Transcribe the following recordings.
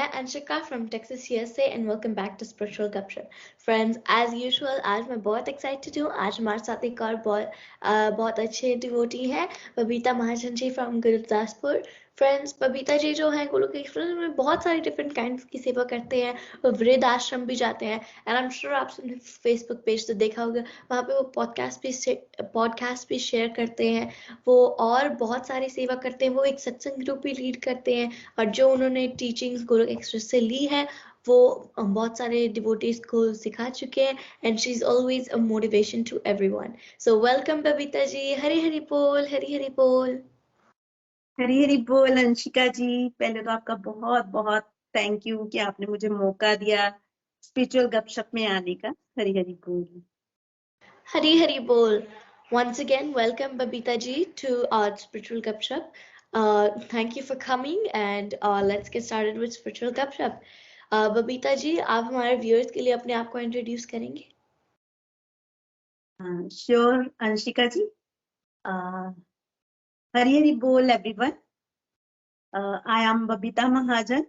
Anshika from Texas, USA, and welcome back to Spiritual Gupshup. Friends, as usual, आज मैं बहुत excited हूँ. आज हमारे साथ एक और बहुत अच्छे डिवोटी हैं, बबीता महाजन जी फ्रॉम गुरदासपुर. फ्रेंड्स, बबीता जी जो हैं गोलोक एक्सप्रेस में बहुत सारी डिफरेंट काइंड की सेवा करते हैं. वो वृद्ध आश्रम भी जाते हैं. एंड आई एम श्योर आप सबने फेसबुक पेज तो देखा होगा, वहाँ पे वो पॉडकास्ट भी शेयर करते हैं. वो और बहुत सारी सेवा करते हैं. वो एक सत्संग ग्रुप भी लीड करते हैं, और जो उन्होंने टीचिंग्स गोलोक एक्सप्रेस से ली है वो बहुत सारे डिवोटीज को सिखा चुके हैं. And she is always a motivation to everyone. So welcome Babita ji. Hari Hari बोल, हरी हरी बोल. हरी हरी बोल अंशिका जी. पहले तो आपका बहुत बहुत थैंक यू कि आपने मुझे मौका दिया स्पिरिचुअल गपशप में आने का. हरी हरी बोल. Hari Hari Bol. Once again, welcome Babita ji to our Spiritual Gupshup. Thank you for coming, and let's get started with Spiritual Gupshup. Babita ji, आप हमारे viewers के लिए अपने आप को introduce करेंगे? श्योर अंशिका जी. हरी हरी बोल एवरीवन. आई एम बबीता महाजन.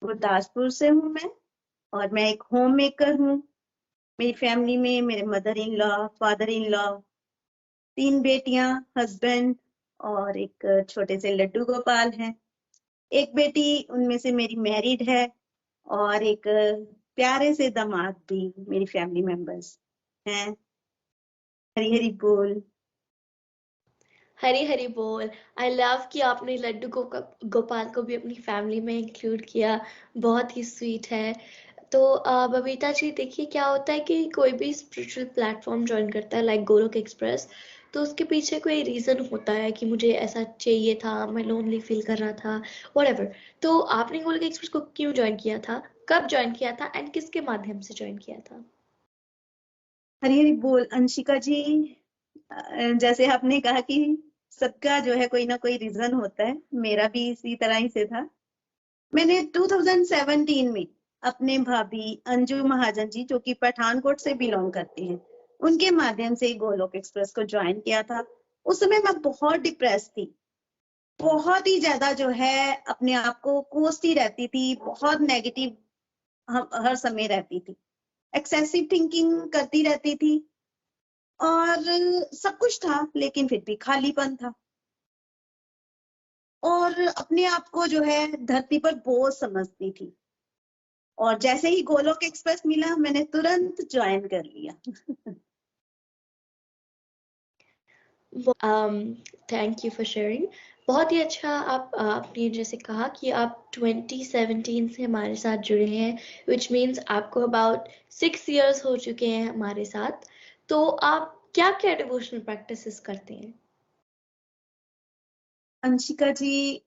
गुरदासपुर से हूँ मैं, और मैं एक होम मेकर हूँ. मेरी फैमिली में मेरे mother in law, father in law, 3 बेटियां, हस्बैंड और एक छोटे से लड्डू गोपाल हैं. एक बेटी उनमें से मेरी मैरिड है, और एक प्यारे से दामाद भी मेरी फैमिली मेंबर्स हैं. हरी हरी बोल. हरी हरी बोल. आई लव कि आपने लड्डू गोपाल को भी अपनी फैमिली में इंक्लूड किया. बहुत ही स्वीट है. तो बबीता जी, देखिए क्या होता है कि कोई भी स्पिरिचुअल प्लेटफॉर्म ज्वाइन करता है लाइक गोलोक एक्सप्रेस, तो उसके पीछे कोई रीज़न होता है कि मुझे ऐसा चाहिए था, मैं लोनली फील कर रहा था, व्हाटएवर. तो आपने गोलोक एक्सप्रेस को क्यों ज्वाइन किया था, कब ज्वाइन किया था, एंड किसके माध्यम से ज्वाइन किया था? हरी हरी बोल अंशिका जी. जैसे आपने कहा कि सबका जो है कोई ना कोई रीजन होता है, मेरा भी इसी तरह ही से था. मैंने 2017 में अपने भाभी अंजू महाजन जी, जो कि पठानकोट से बिलोंग करती हैं, उनके माध्यम से गोलोक एक्सप्रेस को ज्वाइन किया था. उस समय मैं बहुत डिप्रेस थी, बहुत ही ज्यादा जो है अपने आप को कोसती रहती थी, बहुत नेगेटिव हर समय रहती थी, एक्सेसिव थिंकिंग करती रहती थी, और सब कुछ था लेकिन फिर भी खालीपन था, और अपने आप को जो है धरती पर बोझ समझती थी. और जैसे ही गोलोक एक्सप्रेस मिला, मैंने तुरंत ज्वाइन कर लिया. Thank you for sharing. बहुत ही अच्छा. आपने जैसे कहा कि आप 2017 से हमारे साथ जुड़े हैं, विच मीन्स आपको अबाउट 6 years हो चुके हैं हमारे साथ. तो आप क्या क्या डिवोशनल प्रैक्टिसेस करते हैं? अंशिका जी,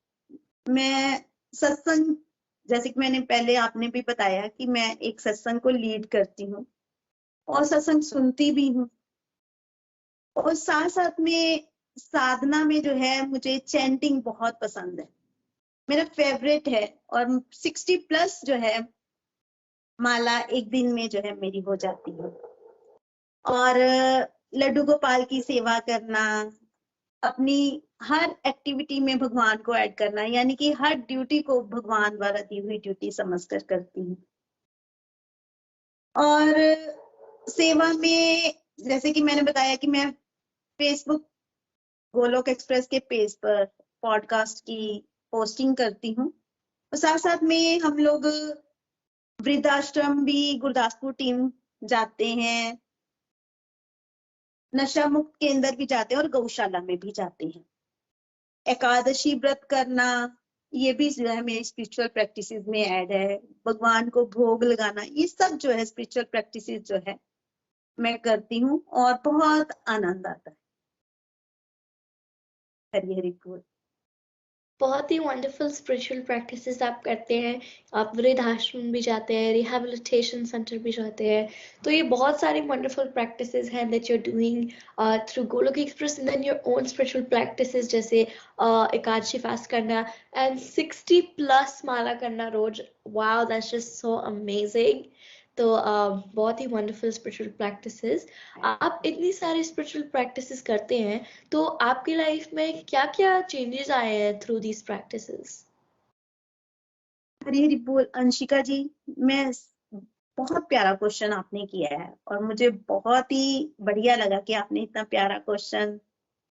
मैं सत्संग, जैसे कि मैंने पहले आपने भी बताया कि मैं एक सत्संग को लीड करती हूँ और सत्संग सुनती भी हूँ, और साथ साथ में साधना में जो है मुझे चैंटिंग बहुत पसंद है, मेरा फेवरेट है. और 60+ जो है माला एक दिन में जो है मेरी हो जाती है. और लड्डू गोपाल की सेवा करना, अपनी हर एक्टिविटी में भगवान को ऐड करना, यानी कि हर ड्यूटी को भगवान द्वारा दी हुई ड्यूटी समझकर करती हूँ. और सेवा में जैसे कि मैंने बताया कि मैं फेसबुक गोलोक एक्सप्रेस के पेज पर पॉडकास्ट की पोस्टिंग करती हूँ, और साथ साथ में हम लोग वृद्धाश्रम भी गुरदासपुर टीम जाते हैं, नशा मुक्त केंद्र भी जाते हैं, और गौशाला में भी जाते हैं. एकादशी व्रत करना, ये भी जो है मेरी स्पिरिचुअल प्रैक्टिसेस में ऐड है. भगवान को भोग लगाना, ये सब जो है स्पिरिचुअल प्रैक्टिसेस जो है मैं करती हूँ, और बहुत आनंद आता है. हरी हरी बोल. बहुत ही वंडरफुल स्पिरिचुअल प्रैक्टिसेस आप करते हैं. आप वृद्ध आश्रम भी जाते हैं, रिहैबिलिटेशन सेंटर भी जाते हैं. तो ये बहुत सारी वंडरफुल प्रैक्टिसेस हैं that you are doing through Golok express, and then your own spiritual practices जैसे एकादशी फास्ट करना एंड 60+ माला करना रोज. Wow, that's just so amazing. तो बहुत ही वंडरफुल स्पिरिचुअल प्रैक्टिसेस. आप इतनी सारी स्पिरिचुअल प्रैक्टिसेस करते हैं, तो आपकी लाइफ में क्या क्या चेंजेस आए हैं थ्रू दीज प्रैक्टिसेस? हरी हरी बोल अंशिका जी। मैं बहुत प्यारा क्वेश्चन आपने किया है और मुझे बहुत ही बढ़िया लगा कि आपने इतना प्यारा क्वेश्चन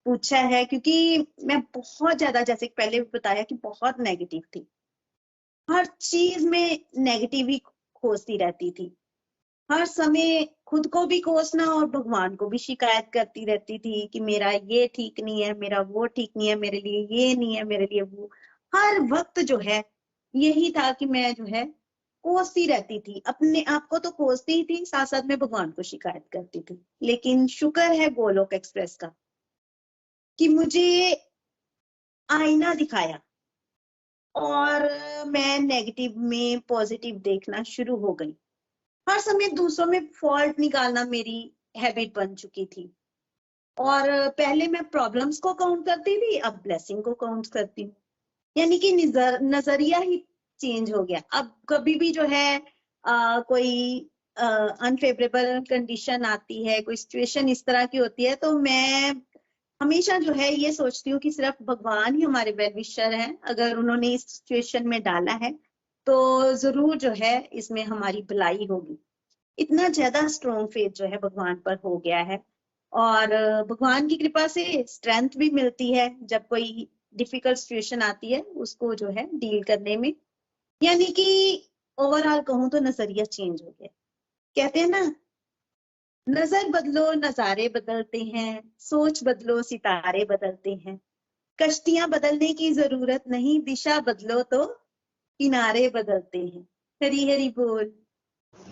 पूछा है, क्योंकि मैं बहुत ज्यादा, जैसे पहले भी बताया, कि बहुत नेगेटिव थी। हर चीज में नेगेटिव ही खोजती रहती थी। हर समय खुद को भी कोसना और भगवान को भी शिकायत करती रहती थी कि मेरा ये ठीक नहीं है, मेरा वो ठीक नहीं है, मेरे लिए ये नहीं है, मेरे लिए वो। हर वक्त जो है यही था कि मैं जो है कोसती रहती थी, अपने आप को तो कोसती ही थी, साथ साथ में भगवान को शिकायत करती थी। लेकिन शुक्र है गोलोक एक्सप्रेस का कि मुझे आईना दिखाया और मैं नेगेटिव में पॉजिटिव देखना शुरू हो गई। हर समय दूसरों में फॉल्ट निकालना मेरी हैबिट बन चुकी थी, और पहले मैं प्रॉब्लम्स को काउंट करती थी, अब ब्लेसिंग को काउंट करती हूँ। यानी कि नजरिया ही चेंज हो गया। अब कभी भी जो है कोई अनफेवरेबल कंडीशन आती है, कोई सिचुएशन इस तरह की होती है, तो मैं हमेशा जो है ये सोचती हूँ कि सिर्फ भगवान ही हमारे वेल विशर हैं। अगर उन्होंने इस सिचुएशन में डाला है तो जरूर जो है इसमें हमारी भलाई होगी। इतना ज्यादा स्ट्रॉन्ग फेथ जो है भगवान पर हो गया है, और भगवान की कृपा से स्ट्रेंथ भी मिलती है जब कोई डिफिकल्ट सिचुएशन आती है उसको जो है डील करने में। यानी कि ओवरऑल कहूँ तो नजरिया चेंज हो गया। कहते हैं ना, नजर बदलो नजारे बदलते हैं, सोच बदलो सितारे बदलते हैं। कश्तियां बदलने की जरूरत नहीं, दिशा बदलो तो किनारे बदलते हैं। हरी हरी बोल।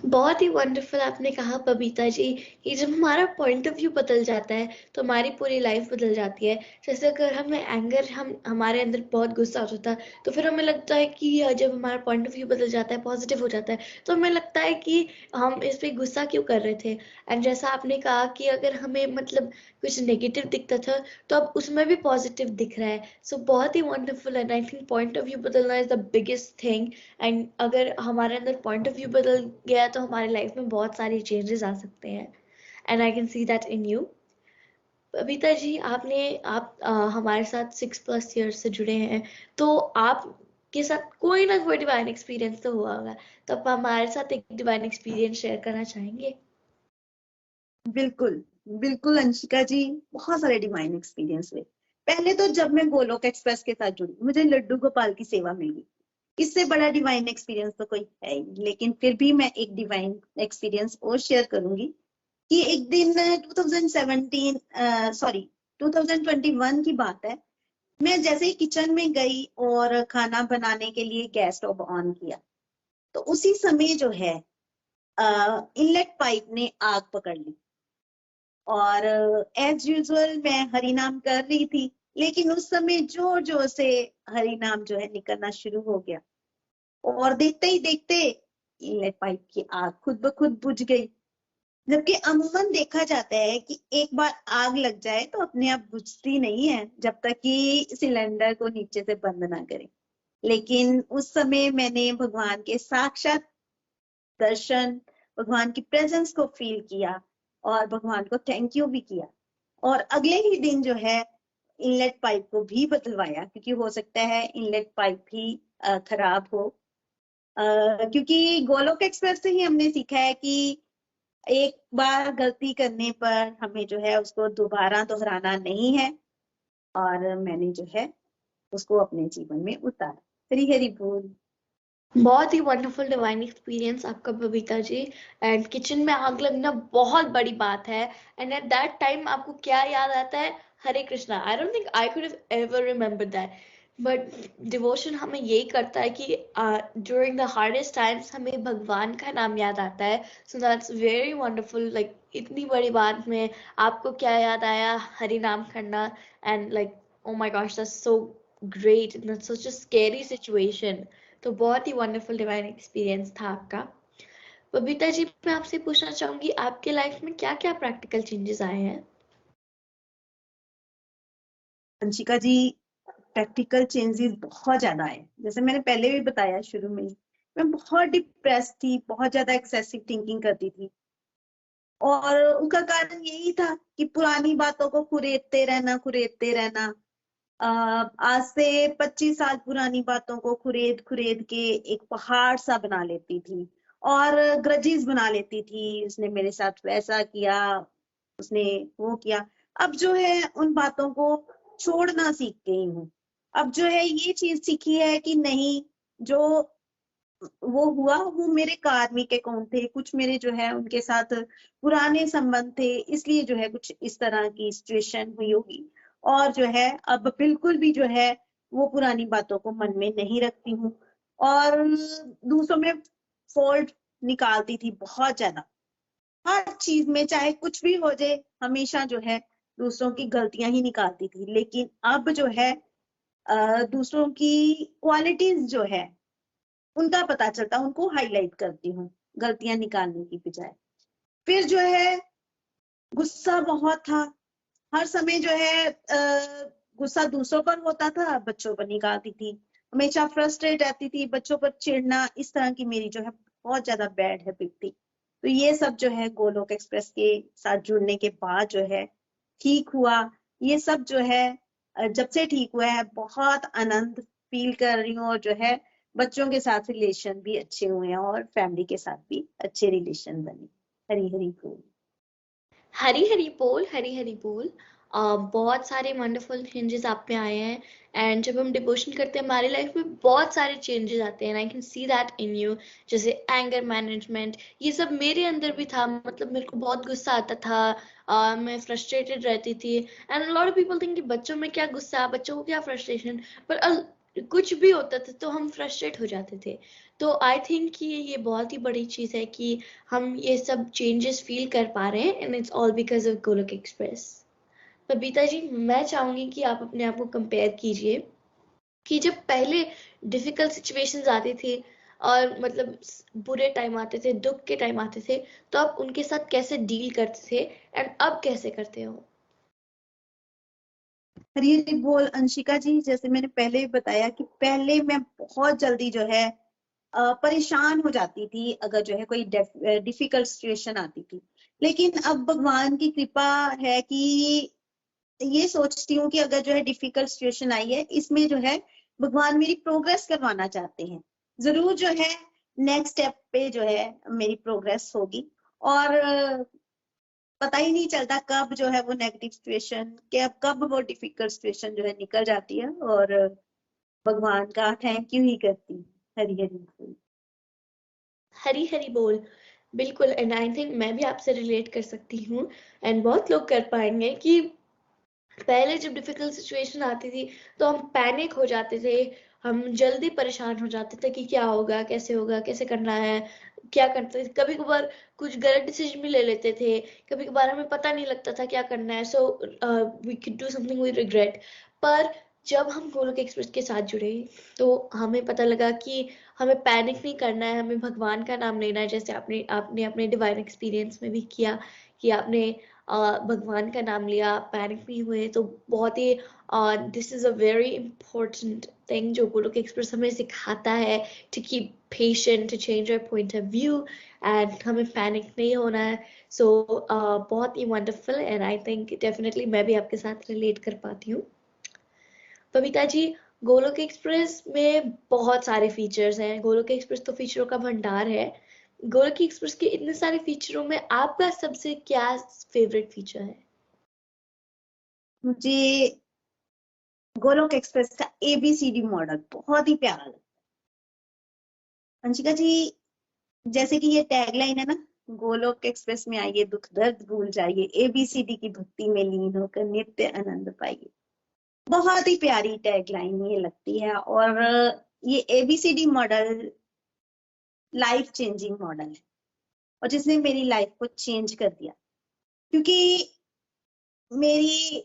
बहुत ही वंडरफुल आपने कहा बबीता जी कि जब हमारा पॉइंट ऑफ व्यू बदल जाता है तो हमारी पूरी लाइफ बदल जाती है। जैसे अगर हमें एंगर, हम हमारे अंदर बहुत गुस्सा हो जाता है तो फिर हमें लगता है कि जब हमारा पॉइंट ऑफ व्यू बदल जाता है, पॉजिटिव हो जाता है, तो हमें लगता है कि हम इस पे गुस्सा क्यों कर रहे थे। एंड जैसा आपने कहा कि अगर हमें मतलब कुछ नेगेटिव दिखता था तो अब उसमें भी पॉजिटिव दिख रहा है। सो बहुत ही वंडरफुल है। I think point of view बदलना is the biggest thing. And अगर हमारे अंदर पॉइंट ऑफ व्यू बदल गया तो हमारी लाइफ में बहुत सारे चेंजेस आ सकते हैं। And I can see that in you. Babita ji, आप हमारे साथ 6+ ईयर्स से जुड़े हैं, तो आपके साथ कोई ना कोई डिवाइन एक्सपीरियंस तो हुआ होगा। तो आप हमारे साथ एक डिवाइन एक्सपीरियंस शेयर करना चाहेंगे? बिल्कुल, बिल्कुल अंशिका जी, बहुत सारे डिवाइन एक्सपीरियंस हुए। पहले तो जब मैं गोलोक एक्सप्रेस के साथ जुड़ी, मुझे लड्डू गोपाल की सेवा मिली। इससे बड़ा डिवाइन एक्सपीरियंस तो कोई है ही नहीं। लेकिन फिर भी मैं एक डिवाइन एक्सपीरियंस और शेयर करूंगी कि एक दिन 2017 सॉरी 2021 की बात है। मैं जैसे ही किचन में गई और खाना बनाने के लिए गैस स्टोव ऑन किया, तो उसी समय जो है इनलेट पाइप ने आग पकड़ ली। और एज यूजुअल मैं हरि नाम कर रही थी, लेकिन उस समय जोर जोर से हरि नाम जो है निकलना शुरू हो गया, और देखते ही देखते इनलेट पाइप की आग खुद ब खुद बुझ गई। जबकि अमूमन देखा जाता है कि एक बार आग लग जाए तो अपने आप बुझती नहीं है जब तक कि सिलेंडर को नीचे से बंद ना करें। लेकिन उस समय मैंने भगवान के साक्षात दर्शन, भगवान की प्रेजेंस को फील किया और भगवान को थैंक यू भी किया। और अगले ही दिन जो है इनलेट पाइप को भी बदलवाया, क्योंकि हो सकता है इनलेट पाइप भी खराब हो। क्योंकि गोलोक एक्सप्रेस से ही हमने सीखा है कि एक बार गलती करने पर हमें जो है उसको दोबारा दोहराना नहीं है। और मैंने जो है उसको अपने जीवन में उतारा। हरी हरी बोल। बहुत ही वंडरफुल डिवाइन एक्सपीरियंस आपका बबीता जी। एंड किचन में आग लगना बहुत बड़ी बात है। एंड एट दैट टाइम आपको क्या याद आता है? Hare Krishna. I don't think I could have ever remember that. But devotion हमें यही करता है कि ड्यूरिंग द हार्डेस्ट टाइम्स हमें भगवान का नाम याद आता है। So that's very wonderful. Like इतनी बड़ी बात में आपको क्या याद आया? हरि नाम करना। And like oh my gosh, that's so great. That's such a scary situation. तो बहुत ही वंडरफुल डिवाइन एक्सपीरियंस था आपका। बबीता जी, मैं आपसे पूछना चाहूंगी, आपके लाइफ में क्या क्या प्रैक्टिकल चेंजेस आए हैं? अंशिका जी, प्रैक्टिकल चेंजेस बहुत ज्यादा आए। जैसे मैंने पहले भी बताया शुरू में ही, मैं बहुत डिप्रेस थी, बहुत ज्यादा एक्सेसिव थिंकिंग करती थी। और उसका कारण यही था कि पुरानी बातों को कुरेदते रहना, कुरेदते रहना। आज से 25 साल पुरानी बातों को खुरेद खुरेद के एक पहाड़ सा बना लेती थी और ग्रजेस बना लेती थी, उसने मेरे साथ वैसा किया, उसने वो किया। अब जो है उन बातों को छोड़ना सीख गई हूँ। अब जो है ये चीज सीखी है कि नहीं, जो वो हुआ वो मेरे कार्मिक अकाउंट थे, कुछ मेरे जो है उनके साथ पुराने संबंध थे, इसलिए जो है कुछ इस तरह की सिचुएशन हुई होगी। और जो है अब बिल्कुल भी जो है वो पुरानी बातों को मन में नहीं रखती हूँ और दूसरों में फॉल्ट निकालती थी बहुत ज्यादा, हर चीज में चाहे कुछ भी हो जाए हमेशा जो है दूसरों की गलतियां ही निकालती थी। लेकिन अब जो है दूसरों की क्वालिटीज जो है उनका पता चलता, उनको हाईलाइट करती हूँ गलतियां निकालने की बजाय। फिर जो है गुस्सा बहुत था, हर समय जो है गुस्सा दूसरों पर होता था, बच्चों पर निकालती थी, हमेशा फ्रस्ट्रेट रहती थी, बच्चों पर चिढ़ना, इस तरह की मेरी जो है बहुत ज्यादा बैड हैबिट थी। तो ये सब जो है गोलोक एक्सप्रेस के साथ जुड़ने के बाद जो है ठीक हुआ। ये सब जो है जब से ठीक हुआ है बहुत आनंद फील कर रही हूँ और जो है बच्चों के साथ रिलेशन भी अच्छे हुए हैं और फैमिली के साथ भी अच्छे रिलेशन बने। हरी हरी बोल। हरी हरी बोल, हरी हरी बोल। बहुत सारे वंडरफुल चेंजेस आप में आए हैं। एंड जब हम डिवोशन करते हैं हमारी लाइफ में बहुत सारे चेंजेस आते हैं, आई can see that in you. जैसे एंगर मैनेजमेंट, ये सब मेरे अंदर भी था। मतलब मेरे को बहुत गुस्सा आता था, मैं फ्रस्ट्रेटेड रहती थी। And lot of people think कि बच्चों में क्या गुस्सा, बच्चों को क्या फ्रस्ट्रेशन, पर कुछ भी होता था तो हम फ्रस्ट्रेट हो जाते थे। तो आई थिंक कि ये बहुत ही बड़ी चीज़ है कि हम ये सब चेंजेस फील कर पा रहे हैं, and it's all because of Golok express. Babita ji, मैं चाहूंगी कि आप अपने आप को कंपेयर कीजिए कि जब पहले डिफिकल्ट सिचुएशंस आती थी और मतलब बुरे टाइम आते थे, दुख के टाइम आते थे, तो आप उनके साथ कैसे डील करते थे एंड अब कैसे करते हो? हरी हरी बोल अंशिका जी, जैसे मैंने पहले भी बताया कि पहले मैं बहुत जल्दी जो है परेशान हो जाती थी अगर जो है कोई डिफिकल्ट सिचुएशन आती थी। लेकिन अब भगवान की कृपा है कि ये सोचती हूँ कि अगर जो है डिफिकल्ट सिचुएशन आई है इसमें जो है भगवान मेरी प्रोग्रेस करवाना चाहते हैं, जरूर जो है नेक्स्ट स्टेप पे जो है मेरी प्रोग्रेस होगी। और पता ही नहीं चलता कब जो है वो नेगेटिव सिचुएशन के, कब वो डिफिकल्ट सिचुएशन जो है निकल जाती है और भगवान का थैंक यू ही करती हूँ। हरी हरी बोल। हरी हरी बोल। बिल्कुल, एंड आई थिंक मैं भी आपसे रिलेट कर सकती हूँ, एंड बहुत लोग कर पाएंगे कि पहले जब डिफिकल्ट सिचुएशन आती थी तो हम पैनिक हो जाते थे, हम जल्दी परेशान हो जाते थे कि क्या होगा, कैसे करना है, क्या करते थे। कभी कभार कुछ गलत डिसीजन भी ले लेते थे, कभी कभार हमें पता नहीं लगता था क्या करना है, so we could do something we regret. पर जब हम गोलोक एक्सप्रेस के साथ जुड़े तो हमें पता लगा कि हमें पैनिक नहीं करना है, हमें भगवान का नाम लेना है, जैसे आपने आपने अपने डिवाइन एक्सपीरियंस में भी किया कि आपने भगवान का नाम लिया, पैनिक नहीं हुए। तो बहुत ही this is a very important thing जो गोलोक एक्सप्रेस हमें सिखाता है, to keep patient, to change our point of view, and हमें पैनिक नहीं होना है। सो बहुत ही wonderful, and I think definitely मैं भी आपके साथ रिलेट कर पाती हूँ। बबीता जी, गोलोक एक्सप्रेस में बहुत सारे फीचर्स हैं, गोलोक एक्सप्रेस तो फीचरों का भंडार है। गोलोक एक्सप्रेस के इतने सारे फीचरों में आपका सबसे क्या फेवरेट फीचर है? मुझे गोलोक एक्सप्रेस का एबीसीडी मॉडल बहुत ही प्यारा लगता है अंशिका जी। जैसे कि ये टैगलाइन है ना, गोलोक एक्सप्रेस में आइए दुख दर्द भूल जाइए, एबीसीडी की भक्ति में लीन होकर नित्य आनंद पाइए। बहुत ही प्यारी टैगलाइन ये लगती है। और ये ABCD model life changing model है और जिसने मेरी लाइफ को चेंज कर दिया, क्योंकि मेरी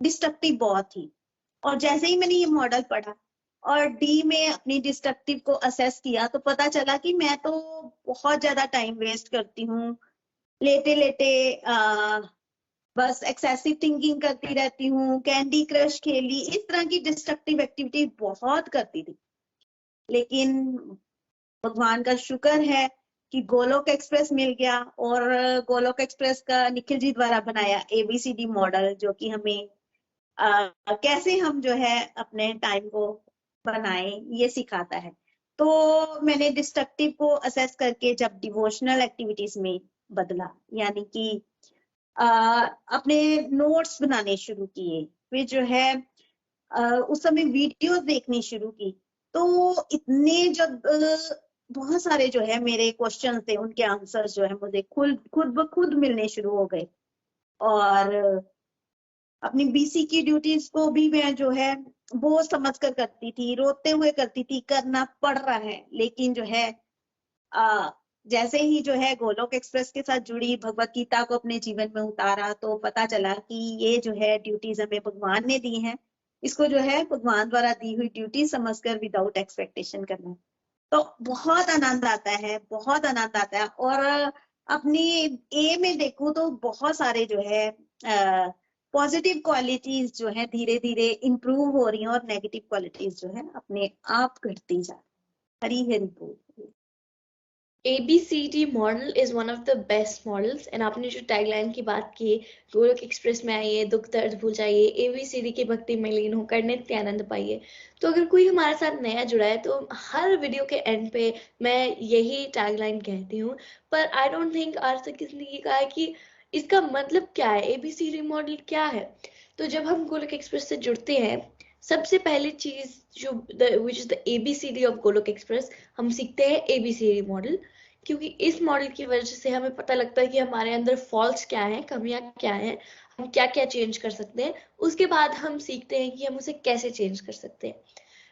डिस्ट्रक्टिव बहुत थी। और जैसे ही मैंने ये मॉडल पढ़ा और डी में अपनी डिस्ट्रक्टिव को असेस किया तो पता चला कि मैं तो बहुत ज्यादा टाइम वेस्ट करती हूँ, लेटे लेटे बस एक्सेसिव थिंकिंग करती रहती हूँ, कैंडी क्रश खेली, इस तरह की डिस्ट्रक्टिव एक्टिविटी बहुत करती थी। लेकिन भगवान का शुक्र है कि गोलोक एक्सप्रेस मिल गया और गोलोक एक्सप्रेस का निखिल जी द्वारा बनाया एबीसीडी मॉडल जो कि हमें कैसे हम जो है अपने टाइम को बनाएं, ये सिखाता है। तो मैंने डिस्ट्रक्टिव को असेस करके जब डिवोशनल एक्टिविटीज में बदला, यानी कि अपने नोट्स बनाने शुरू किए, फिर जो है उस समय वीडियोस देखनी शुरू की, तो इतने जब बहुत सारे जो है मेरे क्वेश्चन थे, उनके आंसर्स जो है मुझे खुद खुद ब खुद मिलने शुरू हो गए। और अपनी बीसी की ड्यूटीज को भी मैं जो है बोझ समझ कर करती थी, रोते हुए करती थी, करना पड़ रहा है, लेकिन जो है आ, जैसे ही जो है गोलोक एक्सप्रेस के साथ जुड़ी, भगवत गीता को अपने जीवन में उतारा, तो पता चला कि ये जो है ड्यूटीज हमें भगवान ने दी हैं, इसको जो है भगवान द्वारा दी हुई ड्यूटी समझकर विदाउट एक्सपेक्टेशन करना। तो बहुत आनंद आता है, बहुत आनंद आता है। और अपनी ए में देखूं तो बहुत सारे जो है पॉजिटिव क्वालिटीज जो है धीरे धीरे इंप्रूव हो रही हैं, और नेगेटिव क्वालिटीज जो है अपने आप घटती जा रही। हरी हरी बोल। ABCD model is one of the best models. And आपने जो टैगलाइन की बात की, गोलोक एक्सप्रेस में आइए, दुख दर्द भूल जाइए, ABCD की भक्ति में लीन होकर नित्य आनंद पाइए। तो अगर कोई हमारे साथ नया जुड़ा है तो हर वीडियो के एंड पे मैं यही टैगलाइन कहती हूँ, पर आई डोंट थिंक आज तक किसी ने ये कहा है कि इसका मतलब क्या है, ABCD मॉडल क्या है। तो जब हम गोलोक एक्सप्रेस से जुड़ते हैं, सबसे पहली चीज जो which is the ABCD of Golok express, हम सीखते हैं ABCD मॉडल। क्योंकि इस मॉडल की वजह से हमें पता लगता है कि हमारे अंदर फॉल्ट्स क्या हैं, कमियां क्या हैं, हम क्या क्या चेंज कर सकते हैं। उसके बाद हम सीखते हैं कि हम उसे कैसे चेंज कर सकते हैं।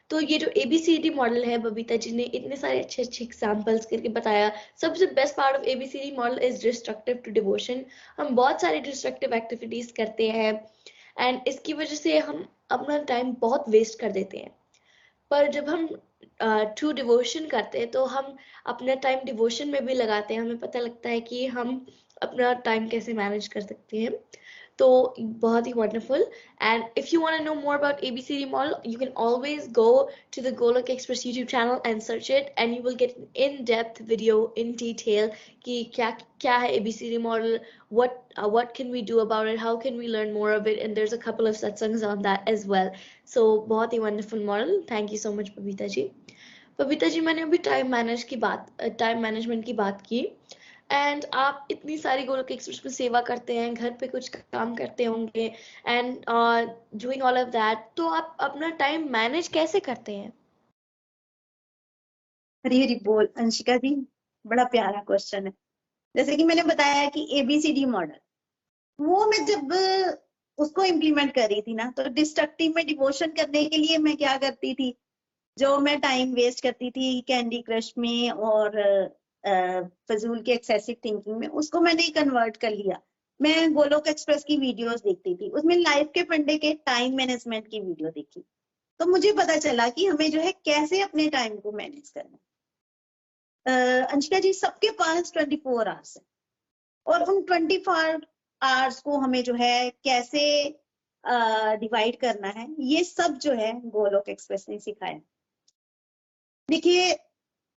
तो ये जो ABCD मॉडल है, बबीता जी ने इतने सारे अच्छे अच्छे एग्जाम्पल्स करके बताया। सबसे best part of ABCD model is destructive to devotion. हम बहुत सारे डिस्ट्रक्टिव एक्टिविटीज करते हैं एंड इसकी वजह से हम अपना टाइम बहुत वेस्ट कर देते हैं। पर जब हम ट्रू डिवोशन करते हैं तो हम अपना टाइम डिवोशन में भी लगाते हैं, हमें पता लगता है कि हम अपना टाइम कैसे मैनेज कर सकते हैं। तो बहुत ही wonderful. And if you want to know more about ABCD model, you can always go to the Golok Express YouTube channel and search it, and you will get an in-depth video in detail कि क्या है ABCD model, what can we do about it, how can we learn more of it, and there's a couple of satsangs on that as well. So बहुत ही wonderful model. Thank you so much Babita ji. Babita जी, मैंने अभी time management की बात की, and आप इतनी सारी Golok express में सेवा करते हैं, घर पे कुछ काम करते होंगे, and doing all of that, तो आप अपना टाइम मैनेज कैसे करते हैं? हरी हरी बोल अंशिका जी, बड़ा प्यारा क्वेश्चन है। जैसे कि मैंने बताया कि ABCD मॉडल, वो मैं जब उसको इम्प्लीमेंट कर रही थी ना, तो डिस्ट्रक्टिव में डिवोशन करने के लिए मैं क्या करती थी, जो मैं टाइम वेस्ट करती थी कैंडी क्रश में और फजूल के एक्सेसिव थिंकिंग में, उसको मैंने कन्वर्ट कर लिया। मैं गोलोक एक्सप्रेस की वीडियोस देखती थी, उसमें लाइफ के फंडे के टाइम मैनेजमेंट की वीडियो देखी, तो मुझे पता चला कि हमें जो है कैसे अपने टाइम को मैनेज करना है। अंशिका जी, सबके पास 24 आवर्स है, और उन 24 आवर्स को हमें जो है कैसे डिवाइड करना है, ये सब जो है गोलोक एक्सप्रेस ने सिखाया। देखिए,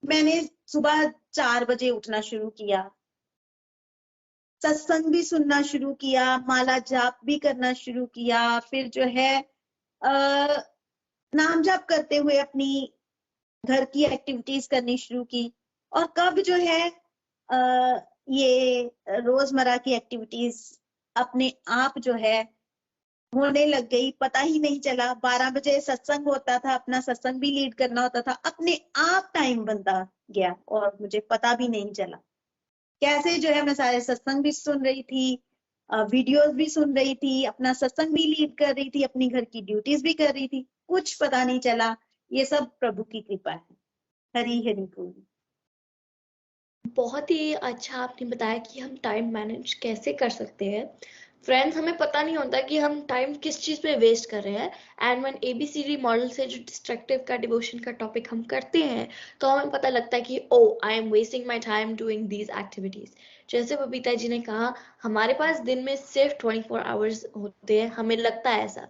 मैंने सुबह 4 बजे उठना शुरू किया, सत्संग भी सुनना शुरू किया, माला जाप भी करना शुरू किया, फिर जो है नाम जाप करते हुए अपनी घर की एक्टिविटीज करनी शुरू की। और कब जो है ये रोजमर्रा की एक्टिविटीज अपने आप जो है होने लग गई, पता ही नहीं चला। 12 बजे सत्संग होता था, अपना सत्संग भी लीड करना होता था, अपने आप टाइम बनता गया और मुझे पता भी नहीं चला कैसे जो है मैं सारे सत्संग भी सुन रही थी, वीडियोस भी सुन रही थी, अपना सत्संग भी लीड कर रही थी, अपनी घर की ड्यूटीज भी कर रही थी, कुछ पता नहीं चला। ये सब प्रभु की कृपा है। हरी हरी बोल। बहुत ही अच्छा आपने बताया कि हम टाइम मैनेज कैसे कर सकते हैं। फ्रेंड्स, हमें पता नहीं होता कि हम टाइम किस चीज़ पे वेस्ट कर रहे हैं, एंड वन ABCD मॉडल से जो डिस्ट्रक्टिव का डिवोशन का टॉपिक हम करते हैं, तो हमें पता लगता है कि oh, I am wasting my time doing these activities. जैसे बबीता जी ने कहा, हमारे पास दिन में सिर्फ 24 आवर्स होते हैं, हमें लगता है ऐसा,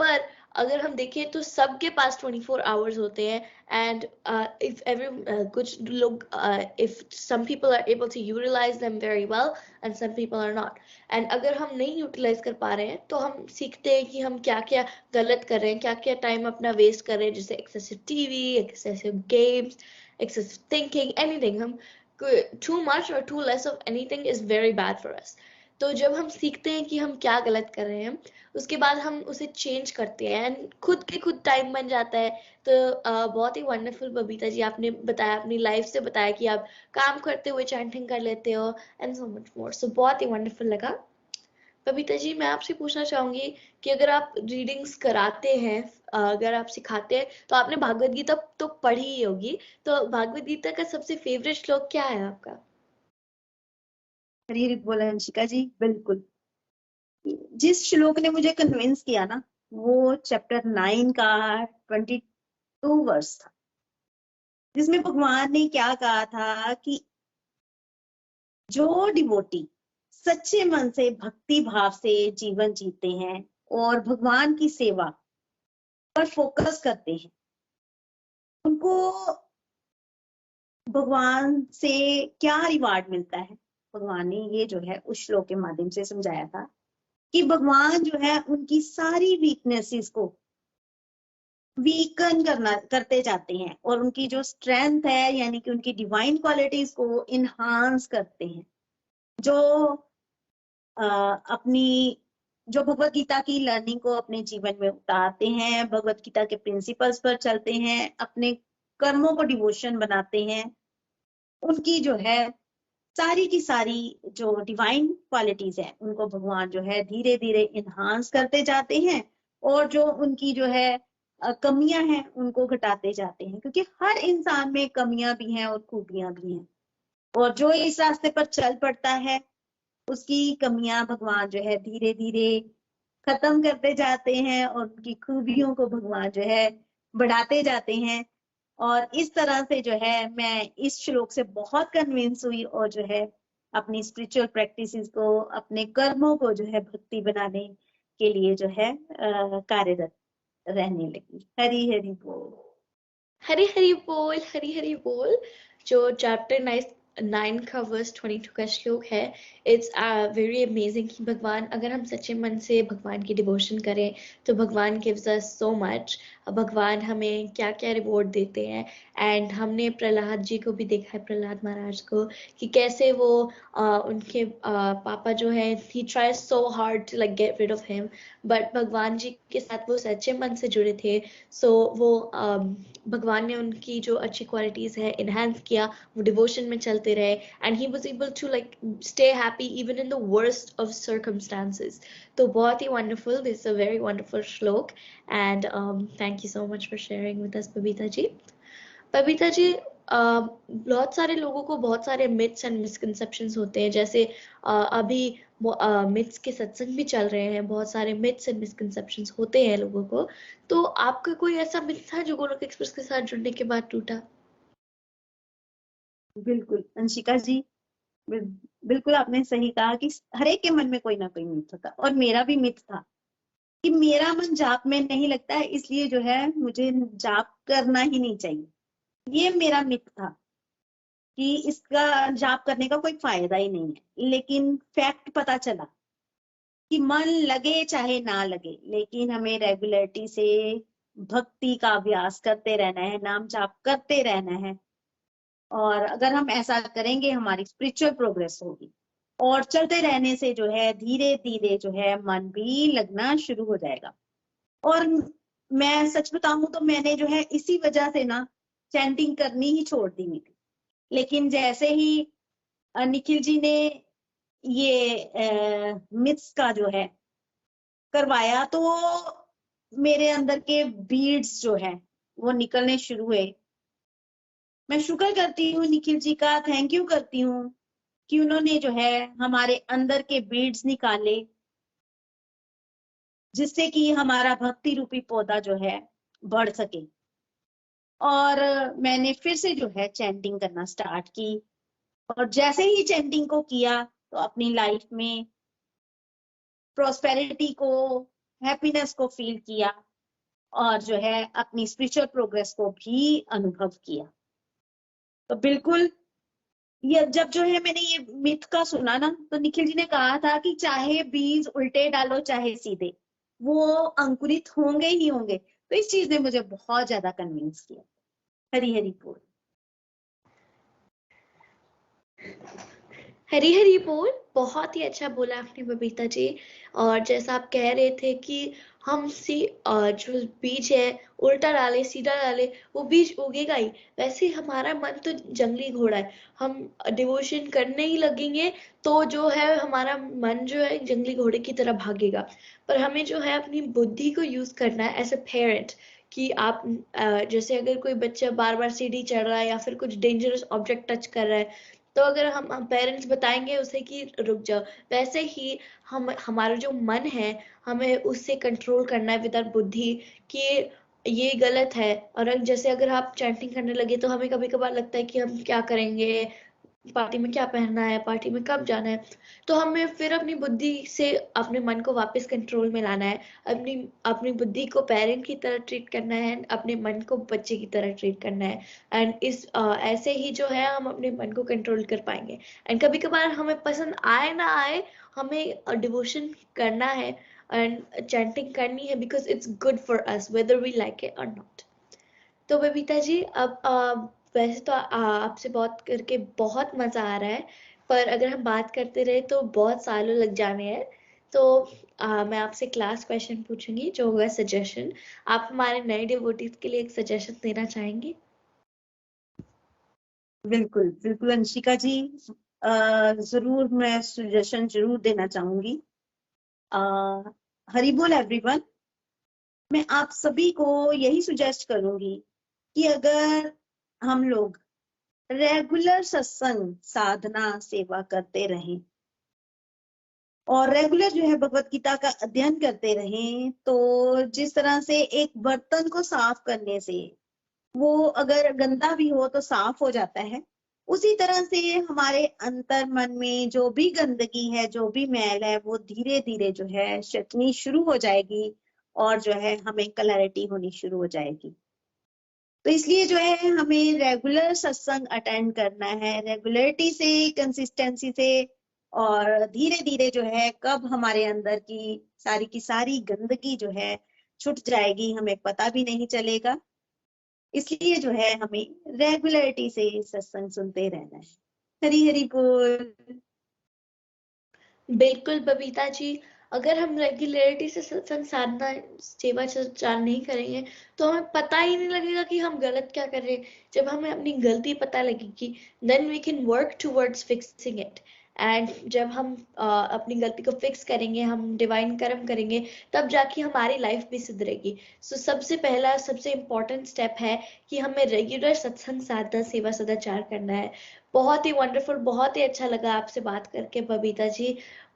पर अगर हम देखें तो सबके पास 24 आवर्स होते हैं एंड इफ एवरी कुछ लोग if some people are able to utilize them very well and some people are not and अगर हम नहीं यूटिलाइज कर पा रहे हैं तो हम सीखते हैं कि हम क्या क्या गलत कर रहे हैं, क्या क्या टाइम अपना वेस्ट कर रहे हैं, जैसे excessive TV, excessive games, excessive thinking, anything. हम too much or too less of anything is very bad for us. तो जब हम सीखते हैं कि हम क्या गलत कर रहे हैं उसके बाद हम उसे चेंज करते हैं एंड खुद के खुद टाइम बन जाता है। तो बहुत ही वंडरफुल बबीता जी, आपने बताया, अपनी लाइफ से बताया कि आप काम करते हुए चैंटिंग कर लेते हो एंड सो मच मोर। सो बहुत ही वंडरफुल लगा। बबीता जी, मैं आपसे पूछना चाहूंगी कि अगर आप रीडिंग्स कराते हैं, अगर आप सिखाते हैं, तो आपने भागवत गीता तो पढ़ी ही होगी, तो भागवत गीता का सबसे फेवरेट श्लोक क्या है आपका? हरी हरी बोल अंशिका जी, बिल्कुल। जिस श्लोक ने मुझे कन्विंस किया ना, वो चैप्टर 9 का 22 वर्स था, जिसमें भगवान ने क्या कहा था कि जो डिवोटी सच्चे मन से भक्ति भाव से जीवन जीते हैं और भगवान की सेवा पर फोकस करते हैं, उनको भगवान से क्या रिवार्ड मिलता है। भगवान ने ये जो है उस श्लोक के माध्यम से समझाया था कि भगवान जो है उनकी सारी वीकनेसेस को वीकन करते जाते हैं और उनकी जो स्ट्रेंथ है, यानी कि उनकी डिवाइन क्वालिटीज को इनहांस करते हैं। जो अपनी जो भगवत गीता की लर्निंग को अपने जीवन में उतारते हैं, भगवत गीता के प्रिंसिपल्स पर चलते हैं, अपने कर्मों को डिवोशन बनाते हैं, उनकी जो है सारी की सारी जो डिवाइन क्वालिटीज है उनको भगवान जो है धीरे धीरे इनहांस करते जाते हैं और जो उनकी जो है कमियां हैं उनको घटाते जाते हैं, क्योंकि हर इंसान में कमियां भी हैं और खूबियां भी हैं। और जो इस रास्ते पर चल पड़ता है उसकी कमियां भगवान जो है धीरे धीरे खत्म करते जाते हैं और उनकी खूबियों को भगवान जो है बढ़ाते जाते हैं। और इस तरह से जो है मैं इस श्लोक से बहुत कन्विंस हुई और जो है अपनी स्पिरिचुअल प्रैक्टिसेस को, अपने कर्मों को जो है भक्ति बनाने के लिए जो है कार्यरत रहने लगी। हरी हरी बोल। हरी हरी बोल, हरी हरी बोल। जो चैप्टर 9 का वर्स 22 का श्लोक है, इट्स वेरी अमेजिंग कि भगवान, अगर हम सच्चे मन से भगवान की डिवोशन करें तो भगवान गिव्स अस सो मच। भगवान हमें क्या क्या रिवॉर्ड देते हैं। एंड हमने प्रहलाद जी को भी देखा है, प्रहलाद महाराज को, कि कैसे वो उनके पापा जो है, he tries so hard to like get rid of him, but भगवान जी के साथ वो सच्चे मन से जुड़े थे। सो वो भगवान ने उनकी जो अच्छी क्वालिटीज है इनहेंस किया, वो डिवोशन में चलते रहे and he was able to like stay happy even in the worst of circumstances. तो बहुत ही wonderful, this is a very wonderful shlok and thank you so much for sharing with us Babita ji. Babita ji, बहुत सारे लोगों को बहुत सारे मिथ्स एंड मिसकंसेप्शंस होते हैं, जैसे अभी मिथ्स के सत्संग भी चल रहे हैं, बहुत सारे मिथ्स एंड मिसकंसेप्शंस होते हैं लोगों को। तो आपका कोई ऐसा मिथ था जो गोलोक एक्सप्रेस के साथ जुड़ने के बाद टूटा? बिल्कुल अंशिका जी, बिल्कुल आपने सही कहा कि हर एक के मन में कोई ना कोई मिथ होता, और मेरा भी मिथ था कि मेरा मन जाप में नहीं लगता है, इसलिए जो है मुझे जाप करना ही नहीं चाहिए। ये मेरा मिथ था कि इसका जाप करने का कोई फायदा ही नहीं है। लेकिन फैक्ट पता चला कि मन लगे चाहे ना लगे, लेकिन हमें रेगुलरिटी से भक्ति का अभ्यास करते रहना है, नाम जाप करते रहना है। और अगर हम ऐसा करेंगे हमारी स्पिरिचुअल प्रोग्रेस होगी, और चलते रहने से जो है धीरे धीरे जो है मन भी लगना शुरू हो जाएगा। और मैं सच बताऊं तो मैंने जो है इसी वजह से ना चैंटिंग करनी ही छोड़ दी थी। लेकिन जैसे ही निखिल जी ने ये मिथ्स का जो है करवाया, तो मेरे अंदर के बीड्स जो है वो निकलने शुरू हुए। मैं शुक्र करती हूँ निखिल जी का, थैंक यू करती हूँ कि उन्होंने जो है हमारे अंदर के बीड्स निकाले, जिससे कि हमारा भक्ति रूपी पौधा जो है बढ़ सके। और मैंने फिर से जो है चैंटिंग करना स्टार्ट की, और जैसे ही चैंटिंग को किया तो अपनी लाइफ में प्रोस्पेरिटी को, हैप्पीनेस को फील किया और जो है अपनी स्पिरिचुअल प्रोग्रेस को भी अनुभव किया। तो बिल्कुल ये जब जो है मैंने ये मिथ का सुना ना, तो निखिल जी ने कहा था कि चाहे बीज उल्टे डालो चाहे सीधे, वो अंकुरित होंगे ही होंगे। तो इस चीज ने मुझे बहुत ज्यादा कन्विंस किया। हरी हरी बोल। हरी हरी बोल। बहुत ही अच्छा बोला आपने बबीता जी। और जैसा आप कह रहे थे कि हम जो बीज है उल्टा डाले सीधा डाले वो बीज उगेगा ही, वैसे हमारा मन तो जंगली घोड़ा है। हम डिवोशन करने ही लगेंगे तो जो है हमारा मन जो है जंगली घोड़े की तरह भागेगा। पर हमें जो है अपनी बुद्धि को यूज करना है एज अ पेरेंट, कि आप जैसे अगर कोई बच्चा बार बार सीढ़ी चढ़ रहा है या फिर कुछ डेंजरस ऑब्जेक्ट टच कर रहा है, तो अगर हम पेरेंट्स बताएंगे उसे कि रुक जाओ, वैसे ही हम हमारा जो मन है हमें उससे कंट्रोल करना है विद आवर बुद्धि कि ये गलत है। और जैसे अगर आप चैंटिंग करने लगे तो हमें कभी कभार लगता है कि हम क्या करेंगे, पार्टी में क्या पहनना है, पार्टी में कब जाना है। तो हमें फिर अपनी बुद्धि से अपने मन को वापस कंट्रोल में लाना है, अपनी अपनी बुद्धि को पेरेंट की तरह ट्रीट करना है, अपने मन को बच्चे की तरह ट्रीट करना है। एंड ऐसे ही जो है हम अपने मन को कंट्रोल कर पाएंगे। एंड कभी कभार हमें पसंद आए ना आए, हमें डिवोशन करना है एंड चैंटिंग करनी है, because it's good for us whether we like it और नॉट। तो बबीता जी, अब वैसे तो आपसे बात करके बहुत मजा आ रहा है, पर अगर हम बात करते रहे तो बहुत सालों लग जाने हैं। तो मैं आपसे क्लास क्वेश्चन पूछूंगी जो होगा सजेशन। आप हमारे नए डिवोटीज के लिए एक सजेशन देना चाहेंगे? बिल्कुल बिल्कुल अंशिका जी, जरूर मैं सजेशन जरूर देना चाहूंगी। हरी बोल एवरीवन। मैं आप सभी को यही सुजेस्ट करूंगी कि अगर हम लोग रेगुलर सत्संग साधना सेवा करते रहें और रेगुलर जो है भगवत गीता का अध्ययन करते रहें, तो जिस तरह से एक बर्तन को साफ करने से वो अगर गंदा भी हो तो साफ हो जाता है, उसी तरह से हमारे अंतर मन में जो भी गंदगी है, जो भी मैल है, वो धीरे धीरे जो है शटनी शुरू हो जाएगी और जो है हमें क्लैरिटी होनी शुरू हो जाएगी। तो इसलिए जो है हमें रेगुलर सत्संग अटेंड करना है, रेगुलरिटी से, कंसिस्टेंसी से, और धीरे धीरे जो है कब हमारे अंदर की सारी गंदगी जो है छूट जाएगी हमें पता भी नहीं चलेगा। इसलिए जो है हमें रेगुलरिटी से सत्संग सुनते रहना है। हरी हरी बोल। बिल्कुल बबीता जी। अगर हम रेगुलरिटी से सत्संग साधना सेवा चर्चा नहीं करेंगे तो हमें पता ही नहीं लगेगा कि हम गलत क्या कर रहे हैं। जब हमें अपनी गलती पता लगेगी, then we can work towards fixing it. And जब हम अपनी गलती को फिक्स करेंगे, हम डिवाइन कर्म करेंगे, तब जाके हमारी लाइफ भी सुधरेगी। सो सबसे पहला सबसे इम्पोर्टेंट स्टेप है कि हमें रेगुलर सत्संग साधना सेवा सदाचार करना है। बहुत ही वंडरफुल, बहुत ही अच्छा लगा आपसे बात करके बबीता जी।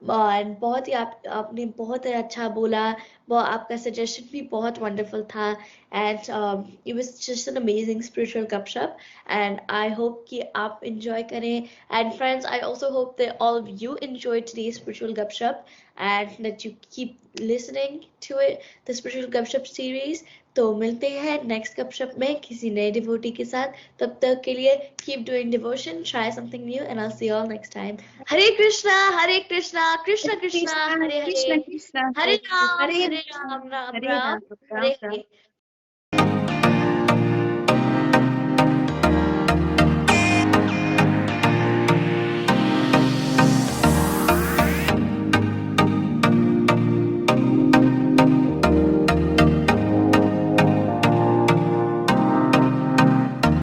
एंड बहुत ही आपने बहुत ही अच्छा बोला, वो आपका सजेशन भी बहुत वंडरफुल था। And it was just an amazing spiritual gupshup. And I hope कि आप इंजॉय करें। And friends, I also hope that all of you enjoy today spiritual gupshup and that you keep listening to it, the spiritual gupshup series. तो मिलते हैं next गपशप में किसी नए डिवोटी के साथ। तब तक के लिए keep doing devotion, try something new, and I will see you all next time. Hare Krishna Krishna Krishna Krishna Hare Hare, Krishna Krishna Hare Hare Ram Ram Ram Hare Ram Ram Hare Ram Hare. Ram.